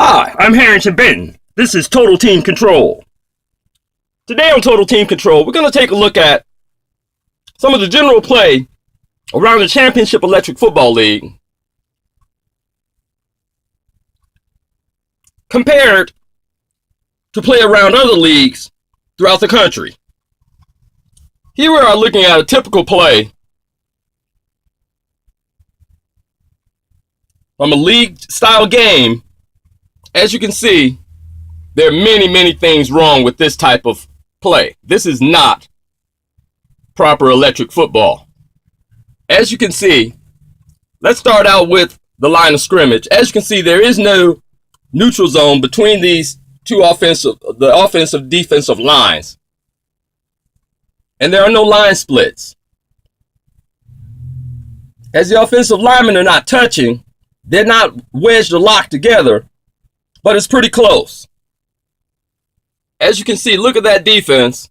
Hi, I'm Harrington Benton. This is Total Team Control. Today on Total Team Control, we're going to take a look at some of the general play around the Championship Electric Football League compared to play around other leagues throughout the country. Here we are looking at a typical play from a league-style game. As you can see, there are many things wrong with this type of play. This is not proper electric football. As you can see, let's start out with the line of scrimmage. As you can see, there is no neutral zone between these two offensive defensive lines. And there are no line splits. As the offensive linemen are not touching, they're not wedged or locked together, but it's pretty close. As you can see, look at that defense,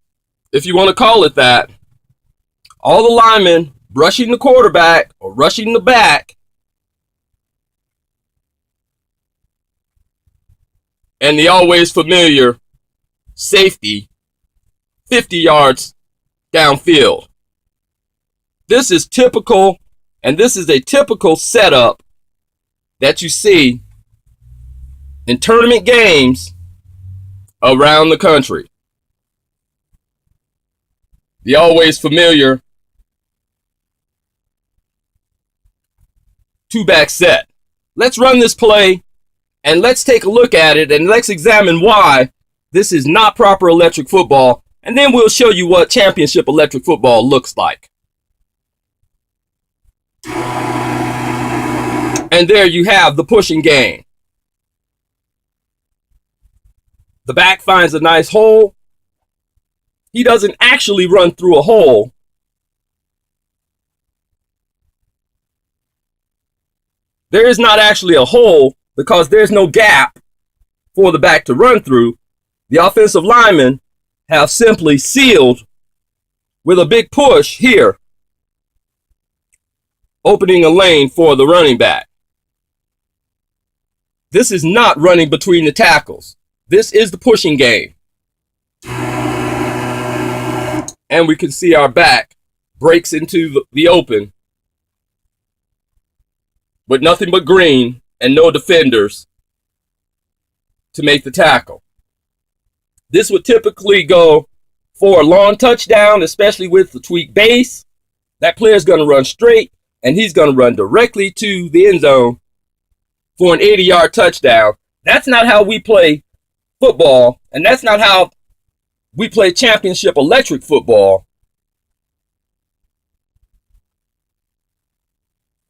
if you want to call it that. All the linemen rushing the quarterback or rushing the back, and the always familiar safety 50 yards downfield. This is typical, and this is a typical setup that you see in tournament games around the country. The always familiar two-back set. Let's run this play and let's take a look at it and let's examine why this is not proper electric football, and then we'll show you what championship electric football looks like. And there you have the pushing game. The back finds a nice hole. He doesn't actually run through a hole. There is not actually a hole because there's no gap for the back to run through. The offensive linemen have simply sealed with a big push here, opening a lane for the running back. This is not running between the tackles. This is the pushing game. And we can see our back breaks into the open with nothing but green and no defenders to make the tackle. This would typically go for a long touchdown, especially with the tweak base. That player is going to run straight, and he's going to run directly to the end zone for an 80-yard touchdown. That's not how we play football, and that's not how we play championship electric football.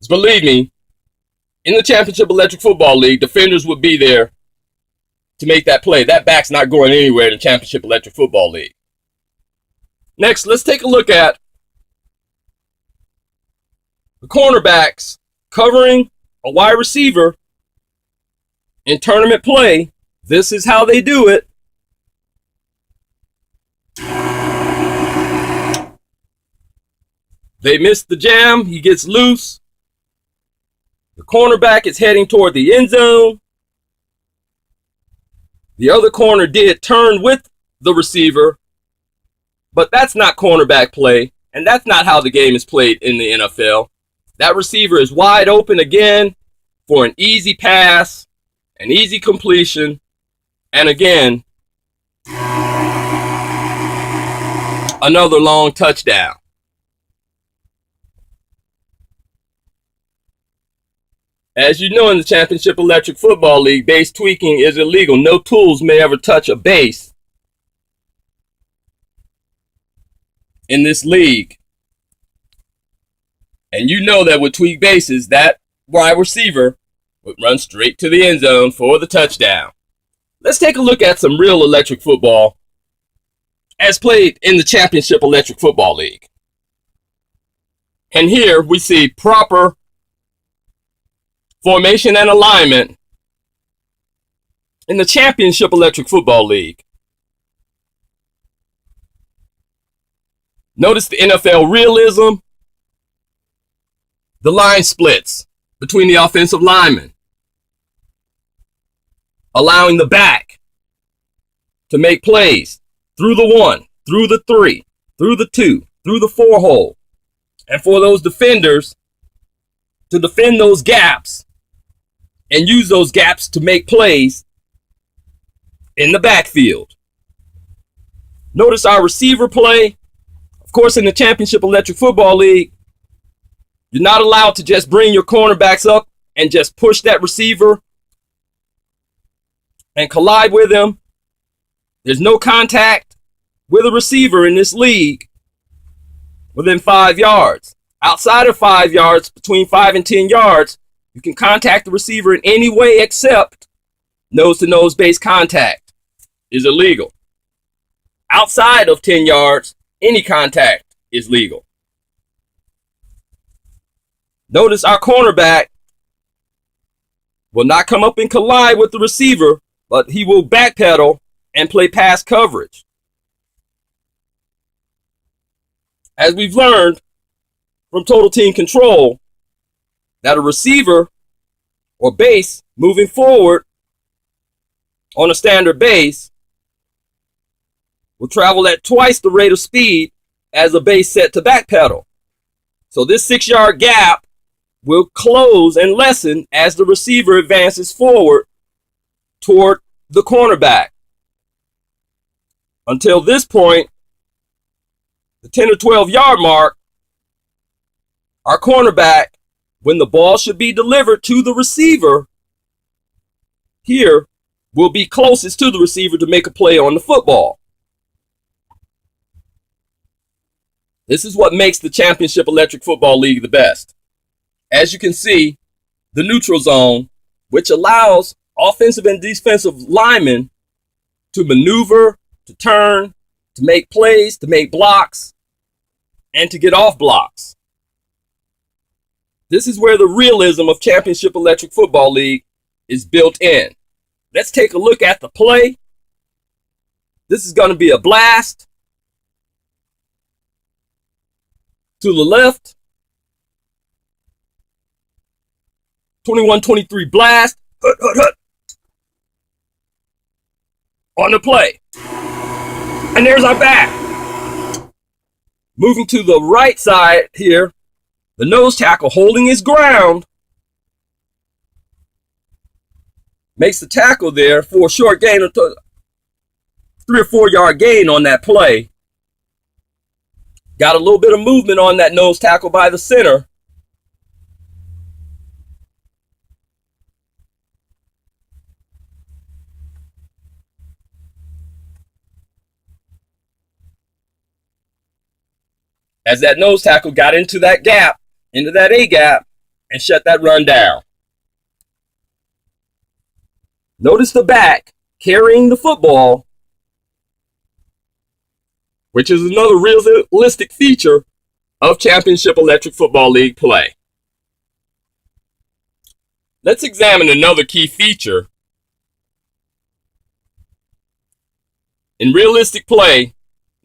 Believe me, in the championship electric football league, defenders would be there to make that play. That back's not going anywhere in the championship electric football league. Next, let's take a look at the cornerbacks covering a wide receiver in tournament play. This is how they do it. They miss the jam. He gets loose. The cornerback is heading toward the end zone. The other corner did turn with the receiver, but that's not cornerback play, and that's not how the game is played in the NFL. That receiver is wide open again for an easy pass, an easy completion, and again, another long touchdown. As you know, in the Championship Electric Football League, base tweaking is illegal. No tools may ever touch a base in this league. And you know that with tweak bases, that wide receiver would run straight to the end zone for the touchdown. Let's take a look at some real electric football as played in the Championship Electric Football League. And here we see proper formation and alignment in the Championship Electric Football League. Notice the NFL realism, the line splits between the offensive linemen. allowing the back to make plays through the 1, through the 3, through the 2, through the 4 hole. And for those defenders to defend those gaps and use those gaps to make plays in the backfield. Notice our receiver play. Of course, in the Championship Electric Football League, you're not allowed to just bring your cornerbacks up and just push that receiver and collide with him. There's no contact with a receiver in this league within 5 yards. Outside of 5 yards, between 5 and 10 yards, you can contact the receiver in any way except nose-to-nose base contact is illegal. Outside of 10 yards, any contact is legal. Notice our cornerback will not come up and collide with the receiver, but he will backpedal and play pass coverage. As we've learned from Total Team Control, that a receiver or base moving forward on a standard base will travel at twice the rate of speed as a base set to backpedal. So this 6-yard gap will close and lessen as the receiver advances forward toward the cornerback. Until this point, the 10 or 12-yard mark, our cornerback, when the ball should be delivered to the receiver, here will be closest to the receiver to make a play on the football. This is what makes the Championship Electric Football League the best. As you can see, the neutral zone, which allows offensive and defensive linemen to maneuver, to turn, to make plays, to make blocks, and to get off blocks. This is where the realism of Championship Electric Football League is built in. Let's take a look at the play. This is going to be a blast to the left. 21-23 blast. Hut, hut, hut. On the play. And there's our back. Moving to the right side here. The nose tackle holding his ground. Makes the tackle there for a short gain of 3 or 4 yard gain on that play. Got a little bit of movement on that nose tackle by the center. As that nose tackle got into that gap, into that A gap, and shut that run down. Notice the back carrying the football, which is another realistic feature of Championship Electric Football League play. Let's examine another key feature in realistic play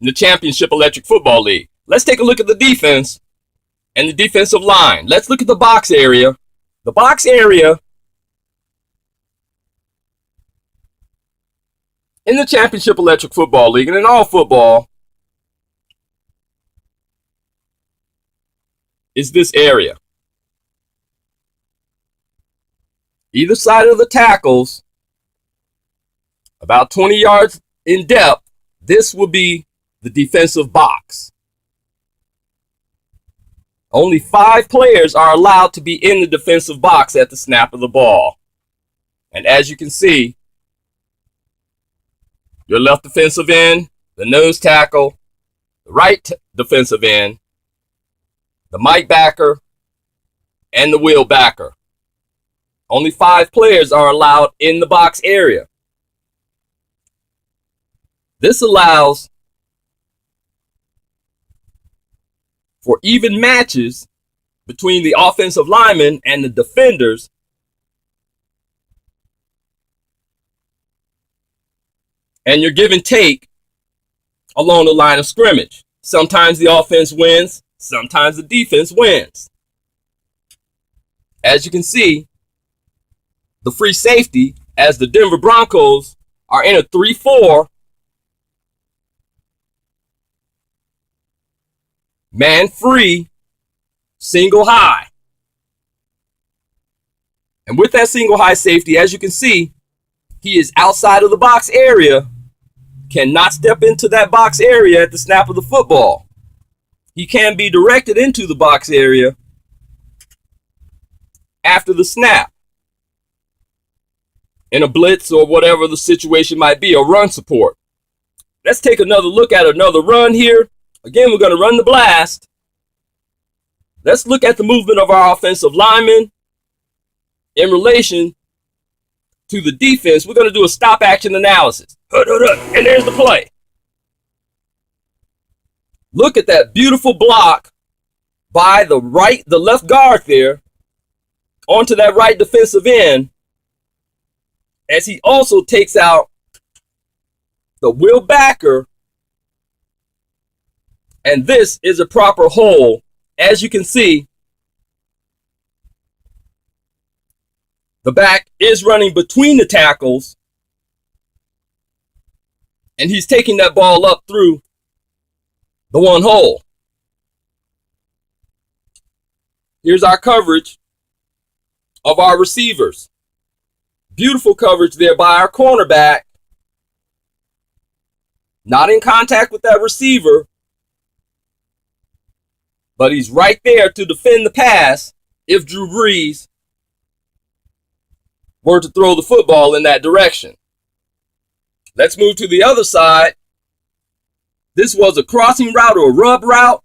in the Championship Electric Football League. Let's take a look at the defense and the defensive line. Let's look at the box area. The box area in the Championship Electric Football League and in all football is this area. Either side of the tackles, about 20 yards in depth, this will be the defensive box. Only 5 players are allowed to be in the defensive box at the snap of the ball. And as you can see, your left defensive end, the nose tackle, the right defensive end, the Mike backer, and the wheel backer. Only 5 players are allowed in the box area. This allows for even matches between the offensive linemen and the defenders. And your give and take along the line of scrimmage. Sometimes the offense wins, sometimes the defense wins. As you can see, the free safety as the Denver Broncos are in a 3-4 man-free single high. And with that single high safety, as you can see, he is outside of the box area, cannot step into that box area at the snap of the football. He can be directed into the box area after the snap in a blitz or whatever the situation might be, or run support. Let's take another look at another run here. Again, we're going to run the blast. Let's look at the movement of our offensive linemen in relation to the defense. We're going to do a stop action analysis. And there's the play. Look at that beautiful block by the left guard there onto that right defensive end, as he also takes out the Will backer. And this is a proper hole. As you can see, the back is running between the tackles, and he's taking that ball up through the one hole. Here's our coverage of our receivers. Beautiful coverage there by our cornerback. Not in contact with that receiver, but he's right there to defend the pass if Drew Brees were to throw the football in that direction. Let's move to the other side. This was a crossing route or a rub route,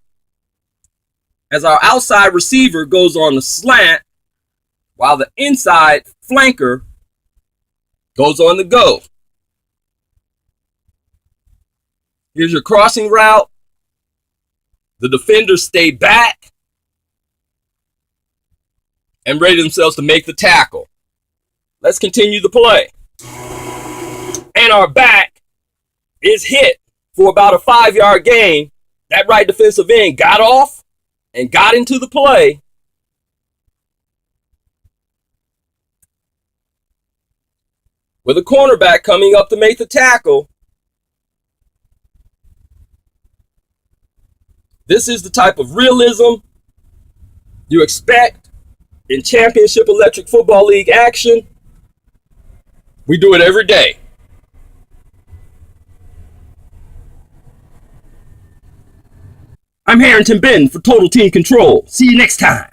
as our outside receiver goes on the slant while the inside flanker goes on the go. Here's your crossing route. The defenders stay back and ready themselves to make the tackle. Let's continue the play. And our back is hit for about a 5-yard gain. That right defensive end got off and got into the play. With a cornerback coming up to make the tackle. This is the type of realism you expect in Championship Electric Football League action. We do it every day. I'm Harrington Benton for Total Team Control. See you next time.